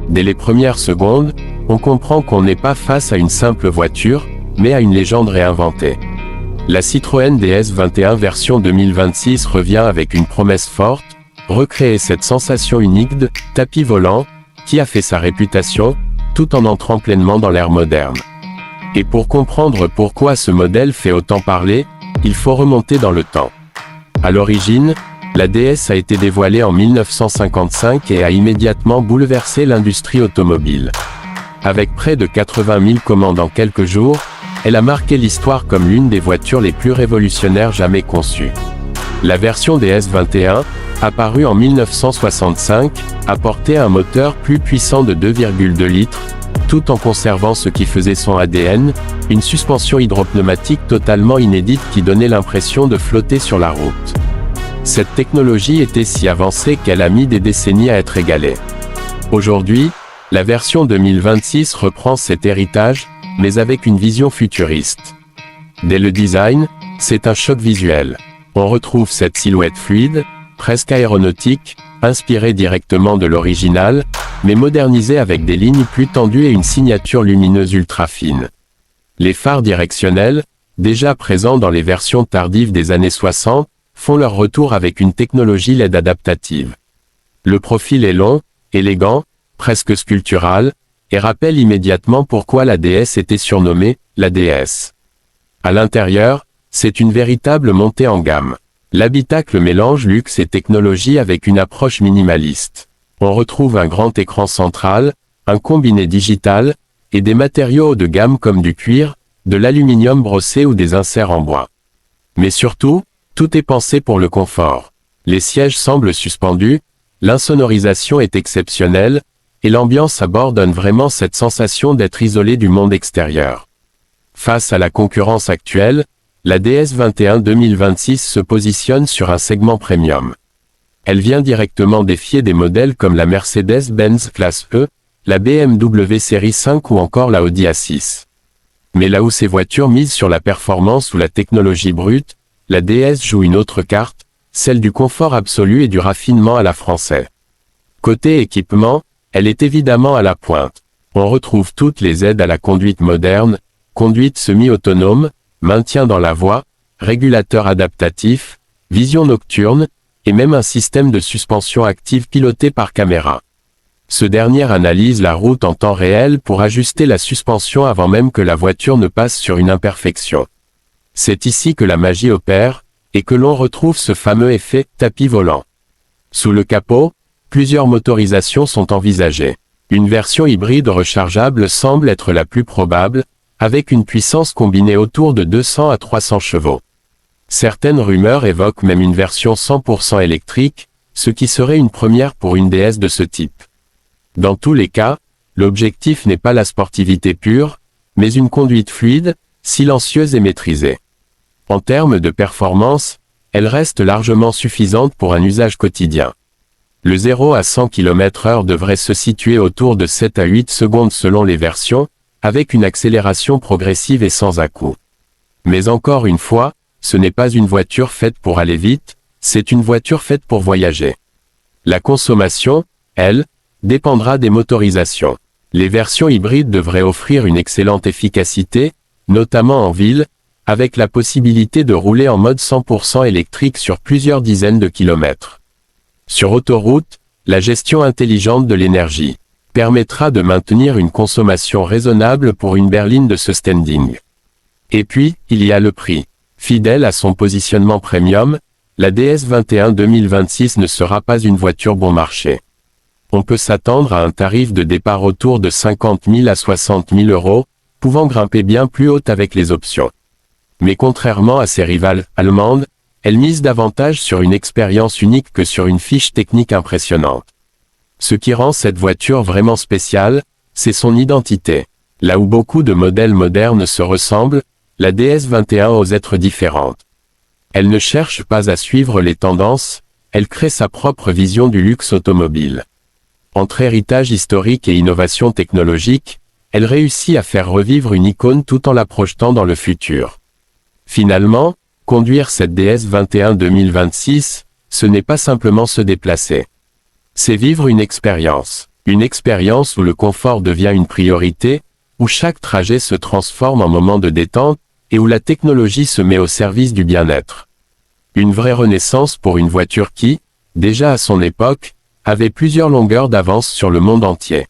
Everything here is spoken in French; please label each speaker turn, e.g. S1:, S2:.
S1: Dès les premières secondes, on comprend qu'on n'est pas face à une simple voiture, mais à une légende réinventée. La Citroën DS 21 version 2026 revient avec une promesse forte, recréer cette sensation unique de « tapis volant » qui a fait sa réputation, tout en entrant pleinement dans l'ère moderne. Et pour comprendre pourquoi ce modèle fait autant parler, il faut remonter dans le temps. À l'origine, la DS a été dévoilée en 1955 et a immédiatement bouleversé l'industrie automobile. Avec près de 80 000 commandes en quelques jours, elle a marqué l'histoire comme l'une des voitures les plus révolutionnaires jamais conçues. La version DS 21, apparue en 1965, apportait un moteur plus puissant de 2,2 litres, tout en conservant ce qui faisait son ADN, une suspension hydropneumatique totalement inédite qui donnait l'impression de flotter sur la route. Cette technologie était si avancée qu'elle a mis des décennies à être égalée. Aujourd'hui, la version 2026 reprend cet héritage, mais avec une vision futuriste. Dès le design, c'est un choc visuel. On retrouve cette silhouette fluide, presque aéronautique, inspirée directement de l'original, mais modernisée avec des lignes plus tendues et une signature lumineuse ultra fine. Les phares directionnels, déjà présents dans les versions tardives des années 60, font leur retour avec une technologie LED adaptative. Le profil est long, élégant, presque sculptural, et rappelle immédiatement pourquoi la DS était surnommée la DS. À l'intérieur, c'est une véritable montée en gamme. L'habitacle mélange luxe et technologie avec une approche minimaliste. On retrouve un grand écran central, un combiné digital, et des matériaux haut de gamme comme du cuir, de l'aluminium brossé ou des inserts en bois. Mais surtout, tout est pensé pour le confort. Les sièges semblent suspendus, l'insonorisation est exceptionnelle, et l'ambiance à bord donne vraiment cette sensation d'être isolé du monde extérieur. Face à la concurrence actuelle, la DS 21 2026 se positionne sur un segment premium. Elle vient directement défier des modèles comme la Mercedes-Benz Classe E, la BMW Série 5 ou encore la Audi A6. Mais là où ces voitures misent sur la performance ou la technologie brute, la DS joue une autre carte, celle du confort absolu et du raffinement à la française. Côté équipement, elle est évidemment à la pointe. On retrouve toutes les aides à la conduite moderne, conduite semi-autonome, maintien dans la voie, régulateur adaptatif, vision nocturne, et même un système de suspension active piloté par caméra. Ce dernier analyse la route en temps réel pour ajuster la suspension avant même que la voiture ne passe sur une imperfection. C'est ici que la magie opère, et que l'on retrouve ce fameux effet « tapis volant ». Sous le capot, plusieurs motorisations sont envisagées. Une version hybride rechargeable semble être la plus probable, avec une puissance combinée autour de 200 à 300 chevaux. Certaines rumeurs évoquent même une version 100% électrique, ce qui serait une première pour une DS de ce type. Dans tous les cas, l'objectif n'est pas la sportivité pure, mais une conduite fluide, silencieuse et maîtrisée. En termes de performance, elle reste largement suffisante pour un usage quotidien. Le 0 à 100 km/h devrait se situer autour de 7 à 8 secondes selon les versions, avec une accélération progressive et sans à-coups. Mais encore une fois, ce n'est pas une voiture faite pour aller vite, c'est une voiture faite pour voyager. La consommation, elle, dépendra des motorisations. Les versions hybrides devraient offrir une excellente efficacité, notamment en ville, avec la possibilité de rouler en mode 100% électrique sur plusieurs dizaines de kilomètres. Sur autoroute, la gestion intelligente de l'énergie permettra de maintenir une consommation raisonnable pour une berline de ce standing. Et puis, il y a le prix. Fidèle à son positionnement premium, la DS 21 2026 ne sera pas une voiture bon marché. On peut s'attendre à un tarif de départ autour de 50 000 à 60 000 euros, pouvant grimper bien plus haut avec les options. Mais contrairement à ses rivales allemandes, elle mise davantage sur une expérience unique que sur une fiche technique impressionnante. Ce qui rend cette voiture vraiment spéciale, c'est son identité. Là où beaucoup de modèles modernes se ressemblent, la DS 21 ose être différente. Elle ne cherche pas à suivre les tendances, elle crée sa propre vision du luxe automobile. Entre héritage historique et innovation technologique, elle réussit à faire revivre une icône tout en la projetant dans le futur. Finalement, conduire cette DS 21 2026, ce n'est pas simplement se déplacer. C'est vivre une expérience. Une expérience où le confort devient une priorité, où chaque trajet se transforme en moment de détente, et où la technologie se met au service du bien-être. Une vraie renaissance pour une voiture qui, déjà à son époque, avait plusieurs longueurs d'avance sur le monde entier.